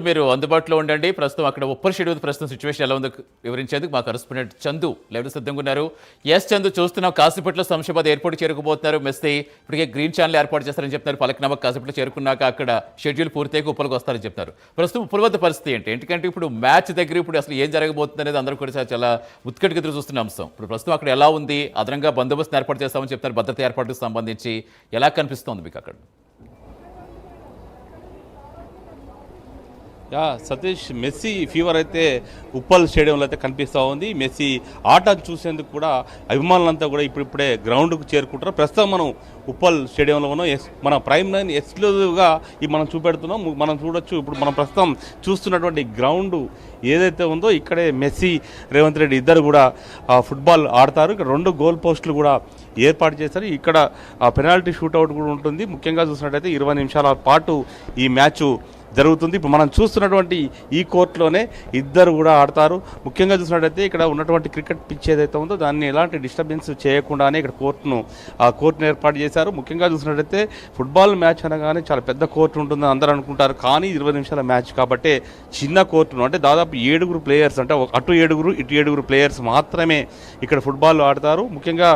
మీరు అందుబాటులో ఉండండి. ప్రస్తుతం అక్కడ ఉప్పల్ షెడ్యూల్ ప్రస్తుతం సిచ్యువేషన్ ఎలా ఉందో వివరించేందుకు మా కరెస్పాండెంట్ చందు లైవ్లో సిద్ధంగా ఉన్నారు. చందు, చూస్తున్నాం కాసేపట్లో శంషాబాద్ ఎయిర్పోర్ట్ చేరుకుపోతున్నారు. మెస్సీ ఇప్పటికే గ్రీన్ ఛానల్ ఏర్పాటు చేస్తారని చెప్తున్నారు. పలక్నామా కాసేపట్లో చేరుకున్నాక అక్కడ షెడ్యూల్ పూర్తయ్యాక ఉప్పల్కి వస్తారని చెప్తున్నారు. ప్రస్తుతం ఉప్పల్ వద్ద పరిస్థితి ఏంటి? ఎందుకంటే ఇప్పుడు మ్యాచ్ దగ్గర ఇప్పుడు అసలు ఏం జరగబోతుంది అనేది అందరూ కూడా చాలా ఉత్కంఠగా ఎదురు చూస్తున్న అంశం. ఇప్పుడు ప్రస్తుతం అక్కడ ఎలా ఉంది? అదనంగా బందోబస్తు ఏర్పాటు చేస్తామని చెప్తారు. భద్రత ఏర్పాటుకు సంబంధించి ఎలా కనిపిస్తోంది మీకు అక్కడ? సతీష్, మెస్సీ ఫీవర్ అయితే ఉప్పల్ స్టేడియంలో అయితే కనిపిస్తూ ఉంది. మెస్సీ ఆట చూసేందుకు కూడా అభిమానులంతా కూడా ఇప్పుడిప్పుడే గ్రౌండ్కు చేరుకుంటారు. ప్రస్తుతం మనం ఉప్పల్ స్టేడియంలో ఉన్నాం. మన ప్రైమ్ 9 ఎక్స్క్లూజివ్గా మనం చూపెడుతున్నాం. మనం చూడొచ్చు, ఇప్పుడు మనం ప్రస్తుతం చూస్తున్నటువంటి గ్రౌండ్ ఏదైతే ఉందో ఇక్కడే మెస్సీ, రేవంత్ రెడ్డి ఇద్దరు కూడా ఫుట్బాల్ ఆడతారు. ఇక్కడ 2 గోల్ పోస్టులు కూడా ఏర్పాటు చేశారు. ఇక్కడ పెనాల్టీ షూట్అవుట్ కూడా ఉంటుంది. ముఖ్యంగా చూసినట్టయితే 20 నిమిషాల పాటు ఈ మ్యాచ్ జరుగుతుంది. ఇప్పుడు మనం చూస్తున్నటువంటి ఈ కోర్టులోనే ఇద్దరు కూడా ఆడతారు. ముఖ్యంగా చూసినట్టయితే ఇక్కడ ఉన్నటువంటి క్రికెట్ పిచ్ ఏదైతే ఉందో దాన్ని ఎలాంటి డిస్టర్బెన్స్ చేయకుండానే ఇక్కడ కోర్టును ఏర్పాటు చేశారు. ముఖ్యంగా చూసినట్టయితే ఫుట్బాల్ మ్యాచ్ అనగానే చాలా పెద్ద కోర్టు ఉంటుందని అందరూ అనుకుంటారు. కానీ 20 నిమిషాల మ్యాచ్ కాబట్టి చిన్న కోర్టును, అంటే దాదాపు 7 ప్లేయర్స్, అంటే అటు 7 ఇటు 7 ప్లేయర్స్ మాత్రమే ఇక్కడ ఫుట్బాల్ ఆడతారు. ముఖ్యంగా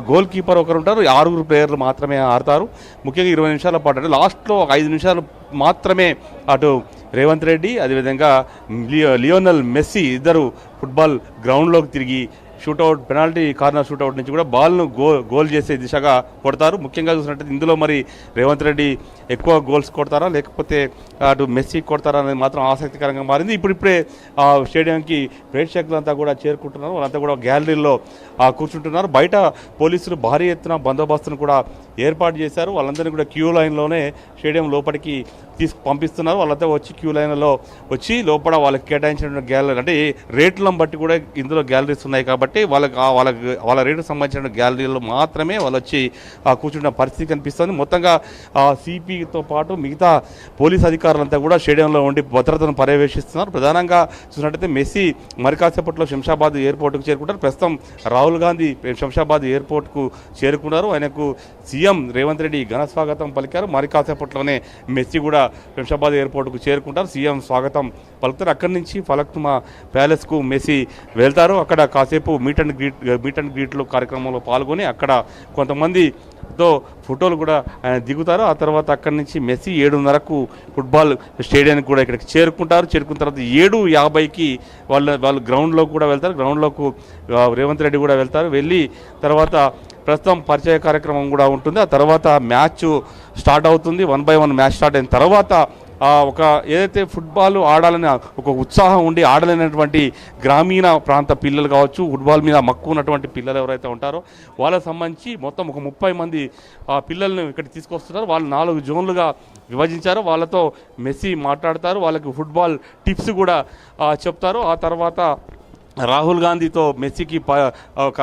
గోల్ కీపర్ ఒకరు ఉంటారు. 6 ప్లేయర్లు మాత్రమే ఆడతారు. ముఖ్యంగా 20 నిమిషాల పాటు, అంటే లాస్ట్లో 5 నిమిషాలు మాత్రమే అటు రేవంత్ రెడ్డి అదేవిధంగా లియోనల్ మెస్సీ ఇద్దరు ఫుట్బాల్ గ్రౌండ్లోకి తిరిగి షూట్అవుట్, పెనాల్టీ కార్నర్ షూట్అవుట్ నుంచి కూడా బాల్ను గోల్ చేసే దిశగా కొడతారు. ముఖ్యంగా చూసినట్టయితే ఇందులో మరి రేవంత్ రెడ్డి ఎక్కువ గోల్స్ కొడతారా లేకపోతే అటు మెస్సీ కొడతారా అనేది మాత్రం ఆసక్తికరంగా మారింది. ఇప్పుడిప్పుడే స్టేడియంకి ప్రేక్షకులంతా కూడా చేరుకుంటున్నారు. వాళ్ళంతా కూడా గ్యాలరీలో కూర్చుంటున్నారు. బయట పోలీసులు భారీ ఎత్తున బందోబస్తును కూడా ఏర్పాటు చేశారు. వాళ్ళందరినీ కూడా క్యూ లైన్లోనే స్టేడియం లోపలికి పంపిస్తున్నారు. వాళ్ళంతా వచ్చి క్యూ లైన్లో వచ్చి లోపల వాళ్ళకి కేటాయించిన గ్యాలరీ, అంటే రేట్లను బట్టి కూడా ఇందులో గ్యాలరీస్ ఉన్నాయి కాబట్టి వాళ్ళ రేటుకు సంబంధించిన గ్యాలరీలో మాత్రమే వాళ్ళు వచ్చి కూర్చున్న పరిస్థితి కనిపిస్తుంది. మొత్తంగా సిపితో పాటు మిగతా పోలీస్ అధికారులంతా కూడా స్టేడియంలో ఉండి భద్రతను పర్యవేక్షిస్తున్నారు. ప్రధానంగా చూసినట్టయితే మెస్సీ మరి కాసేపట్లో శంషాబాద్ ఎయిర్పోర్ట్కు చేరుకుంటారు. ప్రస్తుతం రాహుల్ గాంధీ శంషాబాద్ ఎయిర్పోర్ట్కు చేరుకున్నారు. ఆయనకు సీఎం రేవంత్ రెడ్డి ఘన స్వాగతం పలికారు. మరి కాసేపట్లోనే మెస్సీ కూడా శంషాబాద్ ఎయిర్పోర్ట్కు చేరుకుంటారు. సీఎం స్వాగతం పలుకుతారు. అక్కడి నుంచి ఫలక్నుమా ప్యాలెస్కు మెస్సీ వెళ్తారు. అక్కడ కాసేపు మీట్ అండ్ గ్రీట్లో కార్యక్రమంలో పాల్గొని అక్కడ కొంతమందితో ఫోటోలు కూడా ఆయన దిగుతారు. ఆ తర్వాత అక్కడి నుంచి మెస్సీ 7:30కు ఫుట్బాల్ స్టేడియానికి కూడా ఇక్కడికి చేరుకుంటారు. చేరుకున్న తర్వాత 7:50కి వాళ్ళు గ్రౌండ్లోకి కూడా వెళ్తారు. గ్రౌండ్లోకి రేవంత్ రెడ్డి కూడా వెళ్తారు. వెళ్ళి తర్వాత ప్రస్తుతం పరిచయ కార్యక్రమం కూడా ఉంటుంది. ఆ తర్వాత మ్యాచ్ స్టార్ట్ అవుతుంది. 1 by 1 మ్యాచ్ స్టార్ట్ అయిన తర్వాత ఒక ఏదైతే ఫుట్బాల్ ఆడాలని ఒక ఉత్సాహం ఉండి ఆడలేనటువంటి గ్రామీణ ప్రాంత పిల్లలు కావచ్చు, ఫుట్బాల్ మీద మక్కువ ఉన్నటువంటి పిల్లలు ఎవరైతే ఉంటారో వాళ్ళకి సంబంధించి మొత్తం ఒక 30 మంది పిల్లల్ని ఇక్కడ తీసుకొస్తున్నారు. వాళ్ళు 4 జోన్లుగా విభజించారు. వాళ్ళతో మెస్సీ మాట్లాడతారు. వాళ్ళకి ఫుట్బాల్ టిప్స్ కూడా చెప్తారు. ఆ తర్వాత రాహుల్ గాంధీతో మెస్సీకి ఒక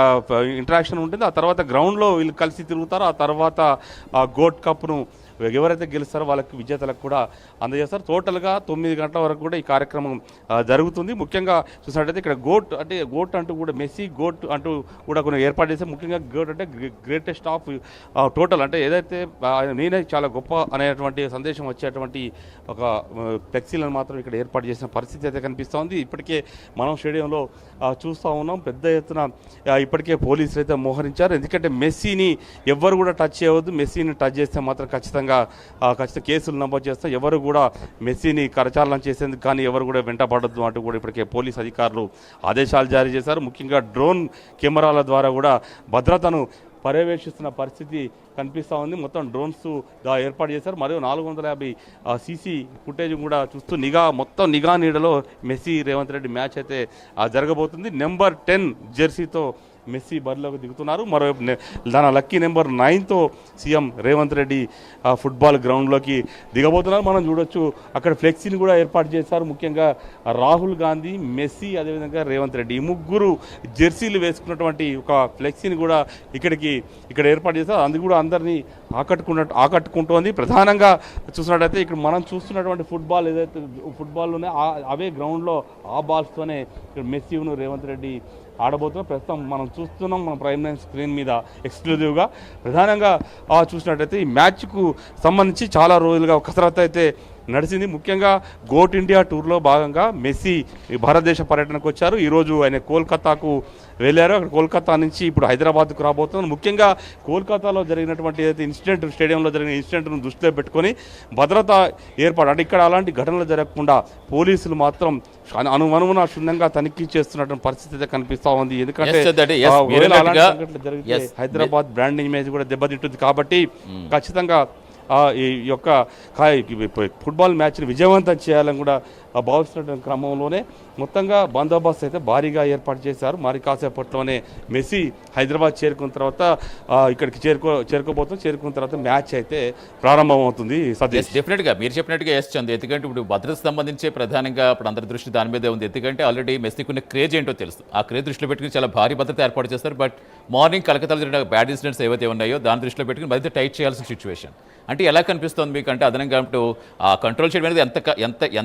ఇంటరాక్షన్ ఉంటుంది. ఆ తర్వాత గ్రౌండ్లో వీళ్ళు కలిసి తిరుగుతారు. ఆ తర్వాత గోల్డ్ కప్ను ఎవరైతే గెలుస్తారో వాళ్ళకి విజేతలకు కూడా అందజేస్తారు. టోటల్గా 9 గంటల వరకు కూడా ఈ కార్యక్రమం జరుగుతుంది. ముఖ్యంగా చూసినట్టయితే ఇక్కడ గోట్ అంటూ కూడా మెస్సీ గోట్ అంటూ కూడా కొన్ని ఏర్పాటు చేస్తే, ముఖ్యంగా గోట్ అంటే గ్రేటెస్ట్ ఆఫ్ టోటల్, అంటే ఏదైతే నేనే చాలా గొప్ప అనేటువంటి సందేశం వచ్చేటువంటి ఒక ఫ్లెక్సీలను మాత్రం ఇక్కడ ఏర్పాటు చేసిన పరిస్థితి అయితే కనిపిస్తోంది. ఇప్పటికే మనం స్టేడియంలో చూస్తూ ఉన్నాం. పెద్ద ఎత్తున ఇప్పటికే పోలీసులు అయితే మోహరించారు. ఎందుకంటే మెస్సీని ఎవ్వరు కూడా టచ్ చేయవద్దు, మెస్సీని టచ్ చేస్తే మాత్రం ఖచ్చితంగా కేసులు నమోదు చేస్తాం, ఎవరు కూడా మెస్సీని కరచాలనం చేసేందుకు కానీ ఎవరు కూడా వెంటపడద్దు అంటూ కూడా ఇప్పటికే పోలీస్ అధికారులు ఆదేశాలు జారీ చేశారు. ముఖ్యంగా డ్రోన్ కెమెరాల ద్వారా కూడా భద్రతను పర్యవేక్షిస్తున్న పరిస్థితి కనిపిస్తూ ఉంది. మొత్తం డ్రోన్స్ ఏర్పాటు చేశారు. మరియు 450 సీసీ ఫుటేజ్ కూడా చూస్తూ నిఘా నీడలో మెస్సీ రేవంత్ రెడ్డి మ్యాచ్ అయితే జరగబోతుంది. నెంబర్ 10 జెర్సీతో మెస్సీ బరిలోకి దిగుతున్నారు. మరోవైపు దాని లక్కీ నెంబర్ 9తో సీఎం రేవంత్ రెడ్డి ఫుట్బాల్ గ్రౌండ్లోకి దిగబోతున్నారు. మనం చూడొచ్చు అక్కడ ఫ్లెక్సీని కూడా ఏర్పాటు చేశారు. ముఖ్యంగా రాహుల్ గాంధీ, మెస్సీ అదేవిధంగా రేవంత్ రెడ్డి ఈ ముగ్గురు జెర్సీలు వేసుకున్నటువంటి ఒక ఫ్లెక్సీని కూడా ఇక్కడ ఏర్పాటు చేశారు. అది కూడా అందరినీ ఆకట్టుకుంటోంది. ప్రధానంగా చూసినట్టయితే ఇక్కడ మనం చూస్తున్నటువంటి ఫుట్బాల్ ఏదైతే ఫుట్బాల్ అవే గ్రౌండ్లో ఆ బాల్స్తోనే ఇక్కడ మెస్సీను రేవంత్ రెడ్డి ఆడబోతున్నాం. ప్రస్తుతం మనం చూస్తున్నాం మన ప్రైమ్ 9 స్క్రీన్ మీద ఎక్స్క్లూజివ్గా. ప్రధానంగా చూసినట్టయితే ఈ మ్యాచ్కు సంబంధించి చాలా రోజులుగా కసరత్తు అయితే నడిచింది. ముఖ్యంగా గోట్ ఇండియా టూర్లో భాగంగా మెస్సీ ఈ భారతదేశ పర్యటనకు వచ్చారు. ఈరోజు ఆయన కోల్కతాకు వెళ్ళారు. అక్కడ కోల్కతా నుంచి ఇప్పుడు హైదరాబాద్కు రాబోతున్నారు. ముఖ్యంగా కోల్కతాలో జరిగినటువంటి ఏదైతే ఇన్సిడెంట్, స్టేడియంలో జరిగిన ఇన్సిడెంట్ను దృష్టిలో పెట్టుకొని భద్రత ఏర్పాటు, అంటే ఇక్కడ అలాంటి ఘటనలు జరగకుండా పోలీసులు మాత్రం అనుమనున క్షుణ్ణంగా తనిఖీ చేస్తున్నటువంటి పరిస్థితి అయితే కనిపిస్తూ ఉంది. ఎందుకంటే Yes, that is, మీరు అలాంటి అన్నట్టుగా, సంఘటనలు జరిగితే yes, హైదరాబాద్ బ్రాండ్ ఇమేజ్ కూడా దెబ్బతింటుంది. కాబట్టి ఖచ్చితంగా ఈ యొక్క ఫుట్బాల్ మ్యాచ్ని విజయవంతం చేయాలని కూడా భావిస్తున్న క్రమంలోనే మొత్తంగా బందోబస్తు అయితే భారీగా ఏర్పాటు చేశారు. మరి కాసేపట్లోనే మెస్సీ హైదరాబాద్ చేరుకున్న తర్వాత ఇక్కడికి చేరుకున్న తర్వాత మ్యాచ్ అయితే ప్రారంభమవుతుంది. సతీష్, డెఫినెట్గా మీరు చెప్పినట్టుగా ఎస్ చందు, ఎందుకంటే ఇప్పుడు భద్రతకు సంబంధించి ప్రధానంగా ఇప్పుడు అందరి దృష్టి దాని మీదే ఉంది. ఎందుకంటే ఆల్రెడీ మెస్సీకి ఉన్న క్రేజ్ ఏంటో తెలుసు. ఆ క్రేజ్ దృష్టిలో పెట్టుకుని చాలా భారీ భద్రత ఏర్పాటు చేస్తారు. బట్ మార్నింగ్ కలకత్తాలో జరిగిన బ్యాడ్ ఇన్సిడెంట్స్ ఏవైతే ఉన్నాయో దాని దృష్టిలో పెట్టుకుని మరింత టైట్ చేయాల్సిన సిచ్యువేషన్. అంటే ఎలా కనిపిస్తుంది మీకు? అంటే అదనంగా అంటూ ఆ కంట్రోల్ చేయడం అనేది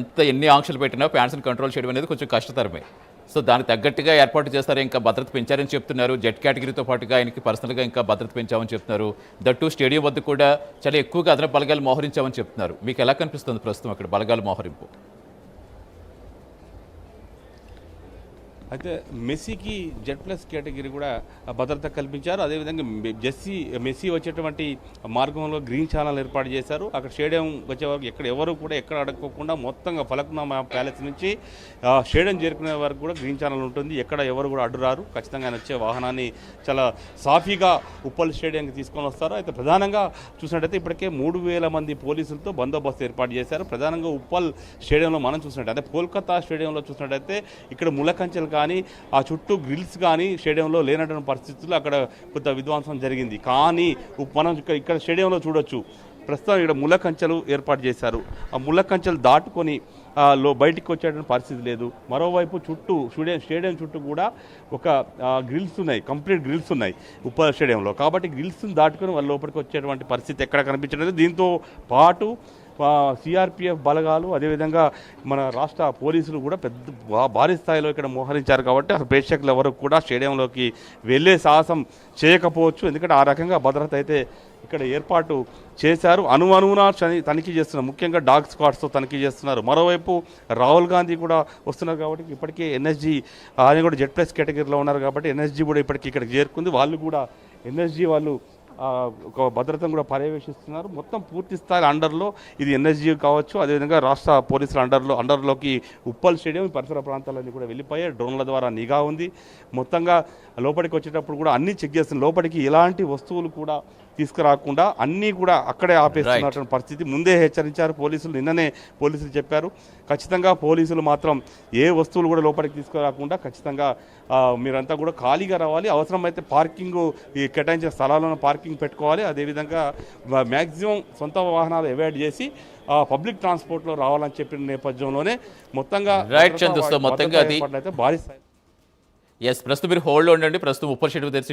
ఎంత ఎన్ని ఆంక్షలు పెట్టినా ఫ్యాన్స్ని కంట్రోల్ చేయడం అనేది కొంచెం కష్టతరమే. సో దానికి తగ్గట్టుగా ఏర్పాటు చేస్తారు. ఇంకా భద్రత పెంచారని చెప్తున్నారు. జెడ్ కేటగిరీతో పాటుగా ఆయనకి పర్సనల్గా ఇంకా భద్రత పెంచామని చెప్తున్నారు. దట్టు స్టేడియం వద్ద కూడా చాలా ఎక్కువగా అదనపు బలగాలు మోహరించామని చెప్తున్నారు. మీకు ఎలా కనిపిస్తుంది ప్రస్తుతం అక్కడ బలగాలు మోహరింపు? అయితే మెస్సీకి జెడ్ ప్లస్ కేటగిరీ కూడా భద్రత కల్పించారు. అదేవిధంగా మెస్సీ వచ్చేటువంటి మార్గంలో గ్రీన్ ఛానల్ ఏర్పాటు చేశారు. అక్కడ స్టేడియం వచ్చే వరకు ఎవరు కూడా ఎక్కడ అడగకుండా మొత్తంగా ఫలక్నామా ప్యాలెస్ నుంచి స్టేడియం చేరుకునే వరకు కూడా గ్రీన్ ఛానల్ ఉంటుంది. ఎక్కడ ఎవరు కూడా అడ్డురారు. ఖచ్చితంగా ఆయన వచ్చే వాహనాన్ని చాలా సాఫీగా ఉప్పల్ స్టేడియంకి తీసుకొని వస్తారు. అయితే ప్రధానంగా చూసినట్టయితే ఇప్పటికే 3,000 మంది పోలీసులతో బందోబస్తు ఏర్పాటు చేశారు. ప్రధానంగా ఉప్పల్ స్టేడియంలో మనం చూసినట్టయితే, అదే కోల్కతా స్టేడియంలో చూసినట్టయితే ఇక్కడ ముళ్ళకంచెలు కానీ ఆ చుట్టూ గ్రిల్స్ కానీ స్టేడియంలో లేనటువంటి పరిస్థితుల్లో అక్కడ కొంత విధ్వంసం జరిగింది. కానీ మనం ఇక్కడ స్టేడియంలో చూడొచ్చు, ప్రస్తుతం ఇక్కడ ముళ్ళ కంచెలు ఏర్పాటు చేశారు. ఆ ముళ్ళ కంచెలు దాటుకొని బయటికి వచ్చేటువంటి పరిస్థితి లేదు. మరోవైపు స్టేడియం చుట్టూ కూడా ఒక గ్రిల్స్ ఉన్నాయి, కంప్లీట్ గ్రిల్స్ ఉన్నాయి ఉప్పల్ స్టేడియంలో. కాబట్టి గ్రిల్స్ని దాటుకొని వాళ్ళ లోపలికి వచ్చేటువంటి పరిస్థితి ఎక్కడ కనిపించలేదు. దీంతో పాటు సిఆర్పిఎఫ్ బలగాలు, అదేవిధంగా మన రాష్ట్ర పోలీసులు కూడా భారీ స్థాయిలో ఇక్కడ మోహరించారు. కాబట్టి అసలు ప్రేక్షకులు ఎవరు కూడా స్టేడియంలోకి వెళ్ళే సాహసం చేయకపోవచ్చు. ఎందుకంటే ఆ రకంగా భద్రత అయితే ఇక్కడ ఏర్పాటు చేశారు. అనువున తనిఖీ చేస్తున్నారు. ముఖ్యంగా డాగ్ స్క్వాడ్స్తో తనిఖీ చేస్తున్నారు. మరోవైపు రాహుల్ గాంధీ కూడా వస్తున్నారు. కాబట్టి ఇప్పటికే ఎన్ఎస్జీ ఆయన కూడా జెడ్ ప్లస్ కేటగిరీలో ఉన్నారు. కాబట్టి ఎన్ఎస్జీ కూడా ఇప్పటికీ ఇక్కడికి చేరుకుంది. వాళ్ళు కూడా ఎన్ఎస్జీ వాళ్ళు ఒక భద్రతను కూడా పర్యవేక్షిస్తున్నారు. మొత్తం పూర్తి స్థాయి అండర్లో ఇది ఎన్ఎస్జీ కావచ్చు, అదేవిధంగా రాష్ట్ర పోలీసుల అండర్లోకి ఉప్పల్ స్టేడియం పరిసర ప్రాంతాలన్నీ కూడా వెళ్ళిపోయాయి. డ్రోన్ల ద్వారా నిఘా ఉంది. మొత్తంగా లోపలికి వచ్చేటప్పుడు కూడా అన్నీ చెక్ చేస్తున్నారు. లోపలికి ఎలాంటి వస్తువులు కూడా తీసుకురాకుండా అన్నీ కూడా అక్కడే ఆపేస్తున్నటువంటి పరిస్థితి ముందే హెచ్చరించారు పోలీసులు. నిన్ననే పోలీసులు చెప్పారు, ఖచ్చితంగా పోలీసులు మాత్రం ఏ వస్తువులు కూడా లోపలికి తీసుకురాకుండా ఖచ్చితంగా మీరంతా కూడా ఖాళీగా రావాలి. అవసరమైతే పార్కింగ్ ఈ కేటాయించిన స్థలాలను పార్కింగ్ పెట్టుకోవాలి. అదేవిధంగా మ్యాక్సిమం సొంత వాహనాలు అవాయిడ్ చేసి పబ్లిక్ ట్రాన్స్పోర్ట్లో రావాలని చెప్పిన నేపథ్యంలోనే మొత్తంగా మొత్తంగా అది భారీ స్థాయి. ఎస్, ప్రస్తుతం మీరు హోల్డ్లో ఉండండి. ప్రస్తుతం ఉప్పల్ షెడ్ తెరిచి